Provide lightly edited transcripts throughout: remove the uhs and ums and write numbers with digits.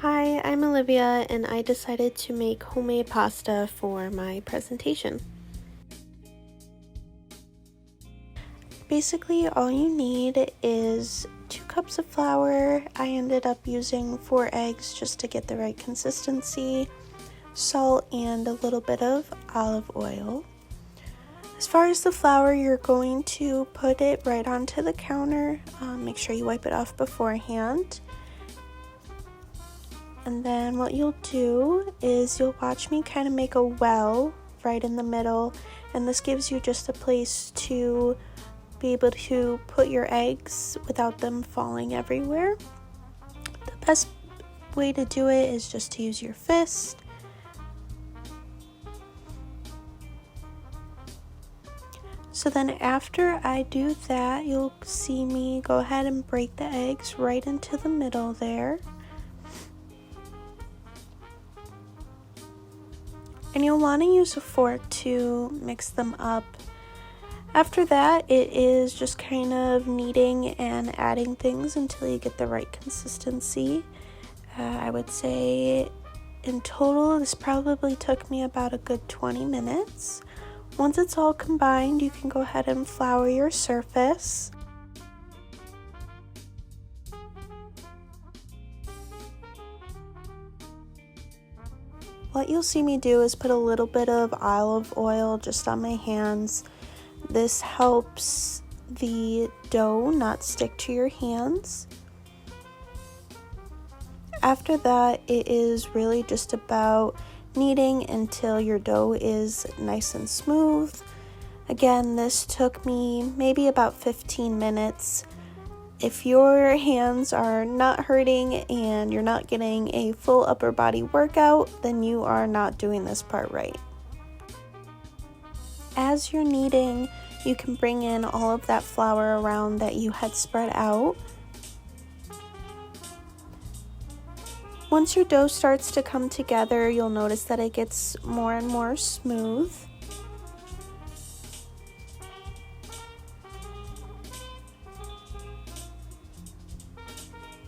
Hi, I'm Olivia and I decided to make homemade pasta for my presentation. Basically, all you need is 2 cups of flour. I ended up using 4 eggs just to get the right consistency, salt, and a little bit of olive oil. As far as the flour, you're going to put it right onto the counter. Make sure you wipe it off beforehand. And then what you'll do is you'll watch me kind of make a well right in the middle, and this gives you just a place to be able to put your eggs without them falling everywhere. The best way to do it is just to use your fist. So then after I do that, you'll see me go ahead and break the eggs right into the middle there. And you'll want to use a fork to mix them up. After that, it is just kind of kneading and adding things until you get the right consistency. I would say in total, this probably took me about a good 20 minutes. Once it's all combined, you can go ahead and flour your surface. What you'll see me do is put a little bit of olive oil just on my hands. This helps the dough not stick to your hands. After that, it is really just about kneading until your dough is nice and smooth. Again, this took me maybe about 15 minutes. If your hands are not hurting and you're not getting a full upper body workout, then you are not doing this part right. As you're kneading, you can bring in all of that flour around that you had spread out. Once your dough starts to come together, you'll notice that it gets more and more smooth.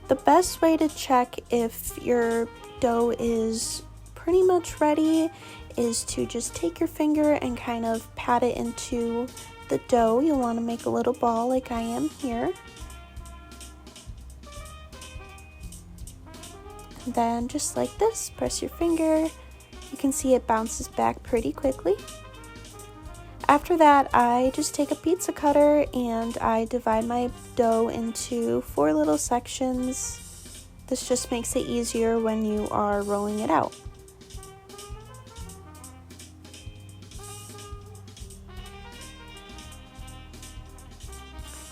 The best way to check if your dough is pretty much ready is to just take your finger and kind of pat it into the dough. You'll want to make a little ball like I am here. And then just like this, press your finger. You can see it bounces back pretty quickly. After that, I just take a pizza cutter and I divide my dough into 4 little sections. This just makes it easier when you are rolling it out.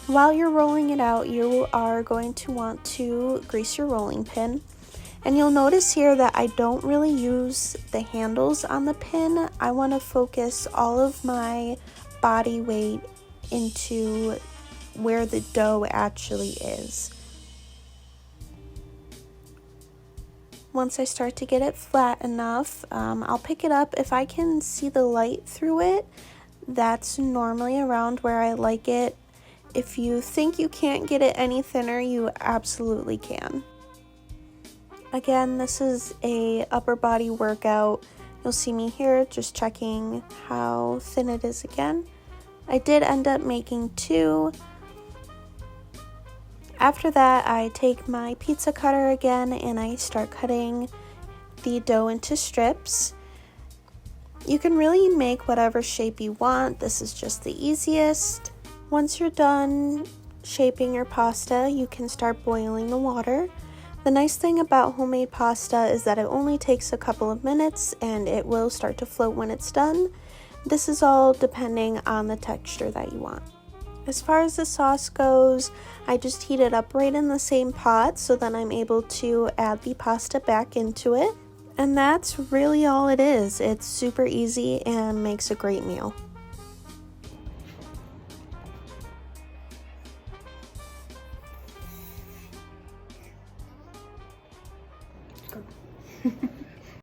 While you're rolling it out, you are going to want to grease your rolling pin. And you'll notice here that I don't really use the handles on the pin. I want to focus all of my body weight into where the dough actually is. Once I start to get it flat enough, I'll pick it up. If I can see the light through it, that's normally around where I like it. If you think you can't get it any thinner, you absolutely can. Again, this is a upper body workout. You'll see me here just checking how thin it is again. I did end up making 2. After that, I take my pizza cutter again and I start cutting the dough into strips. You can really make whatever shape you want. This is just the easiest. Once you're done shaping your pasta, you can start boiling the water. The nice thing about homemade pasta is that it only takes a couple of minutes and it will start to float when it's done. This is all depending on the texture that you want. As far as the sauce goes, I just heat it up right in the same pot so then I'm able to add the pasta back into it. And that's really all it is. It's super easy and makes a great meal.